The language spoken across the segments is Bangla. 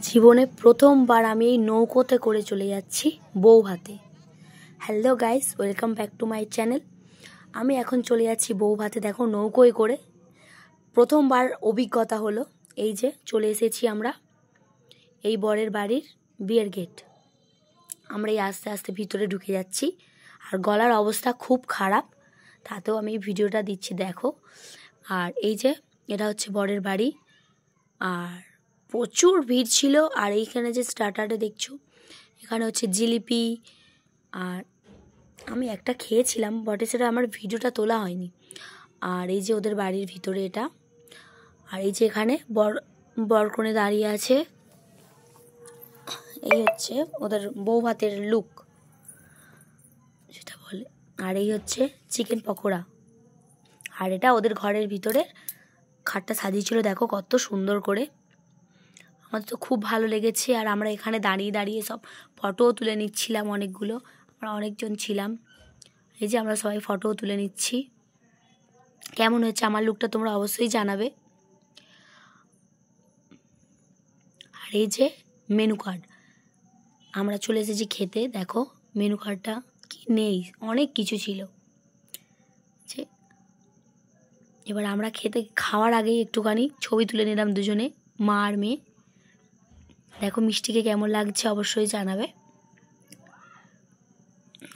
জীবনে প্রথমবার আমি এই নৌকোতে করে চলে যাচ্ছি বউভাতে। Hello guys, welcome back to my channel. আমি এখন চলে যাচ্ছি বউভাতে, দেখো নৌকোয় করে। প্রথমবার অভিজ্ঞতা হলো। এই যে চলে এসেছি আমরা এই বরের বাড়ির বিয়ের গেট। আমরা এই আস্তে আস্তে ভিতরে ঢুকে যাচ্ছি, আর গলার অবস্থা খুব খারাপ, তাতেও আমি ভিডিওটা দিচ্ছি দেখো। আর এই যে এটা হচ্ছে বরের বাড়ি, আর প্রচুর ভিড় ছিল। আর এইখানে যে স্টার্টারে দেখছো, এখানে হচ্ছে জিলিপি, আর আমি একটা খেয়েছিলাম বটে, সেটা আমার ভিডিওটা তোলা হয়নি। আর এই যে ওদের বাড়ির ভিতরে এটা, আর এই যে এখানে বরকনে দাঁড়িয়ে আছে। এই হচ্ছে ওদের বউভাতের লুক যেটা বলে। আর এই হচ্ছে চিকেন পকোড়া, আর এটা ওদের ঘরের ভিতরে খাটটা সাজিয়েছিল, দেখো কত সুন্দর করে। আমাদের তো খুব ভালো লেগেছে। আর আমরা এখানে দাঁড়িয়ে দাঁড়িয়ে সব ফটোও তুলে নিচ্ছিলাম, অনেকগুলো, আমরা অনেকজন ছিলাম। এই যে আমরা সবাই ফটোও তুলে নিচ্ছি। কেমন হয়েছে আমার লুকটা তোমরা অবশ্যই জানাবে। আর এই যে মেনু কার্ড, আমরা চলে এসেছি খেতে। দেখো মেনু কার্ডটা কি নেই, অনেক কিছু ছিল। যে এবার আমরা খাওয়ার আগেই একটুখানি ছবি তুলে নিলাম দুজনে, মা আর মেয়ে। দেখো মিষ্টিকে কেমন লাগছে অবশ্যই জানাবে।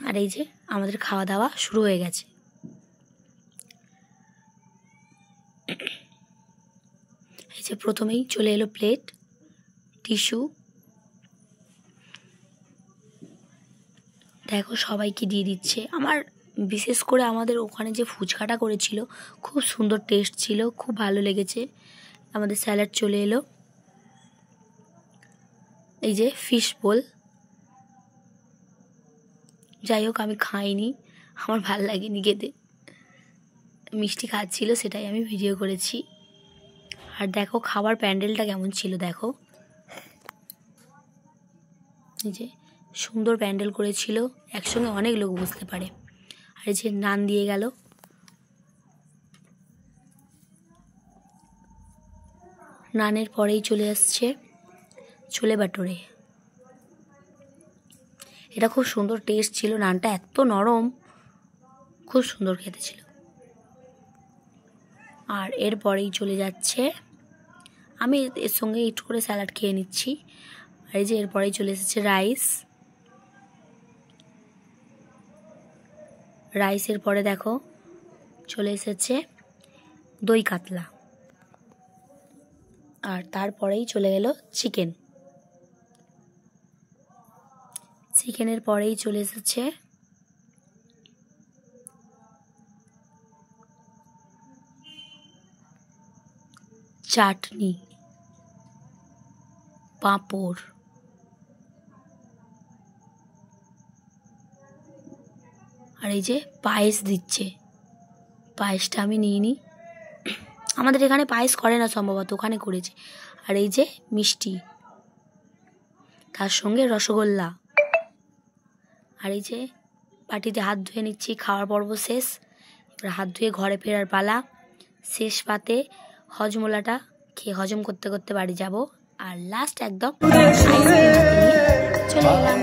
আর এই যে আমাদের খাওয়া দাওয়া শুরু হয়ে গেছে। এই যে প্রথমেই চলে এলো প্লেট, টিস্যু। দেখো সবাইকে দিয়ে দিচ্ছে। আমার বিশেষ করে আমাদের ওখানে যে ফুচকাটা করেছিল, খুব সুন্দর টেস্ট ছিল, খুব ভালো লেগেছে। আমাদের স্যালাড চলে এলো। এই যে ফিশ বোল, যাই হোক আমি খাইনি, আমার ভালো লাগেনি খেতে। মিষ্টি খাচ্ছিল, সেটাই আমি ভিডিও করেছি। আর দেখো খাবার প্যান্ডেলটা কেমন ছিল দেখো। এই যে সুন্দর প্যান্ডেল করেছিল, একসঙ্গে অনেক লোক বসতে পারে। আর এই যে নান দিয়ে গেল। নানের পরেই চলে আসছে ছোলে বাটোরে। এটা খুব সুন্দর টেস্ট ছিল, নানটা এত নরম, খুব সুন্দর খেতে ছিল। আর এরপরেই চলে যাচ্ছে, আমি এর সঙ্গে একটু করে স্যালাড খেয়ে নিচ্ছি। আর এই যে এরপরেই চলে এসেছে রাইস। রাইসের পরে দেখো চলে এসেছে দই কাতলা। আর তারপরেই চলে গেল চিকেন। চিকেনের পরেই চলে এসেছে চাটনি, পাঁপড়। আর এই যে পায়েস দিচ্ছে, পায়েসটা আমি নিইনি, আমাদের এখানে পায়েস করে না সম্ভবত, ওখানে করেছে। আর এই যে মিষ্টি, তার সঙ্গে রসগোল্লা। আর এই যে বাটিতে হাত ধুয়ে নিচ্ছি, খাওয়ার পর্ব শেষ। এবার হাত ধুয়ে ঘরে ফেরার পালা। শেষ পাতে হজমোলাটা খেয়ে হজম করতে করতে বাড়ি যাব। আর লাস্ট একদম চলে এলাম।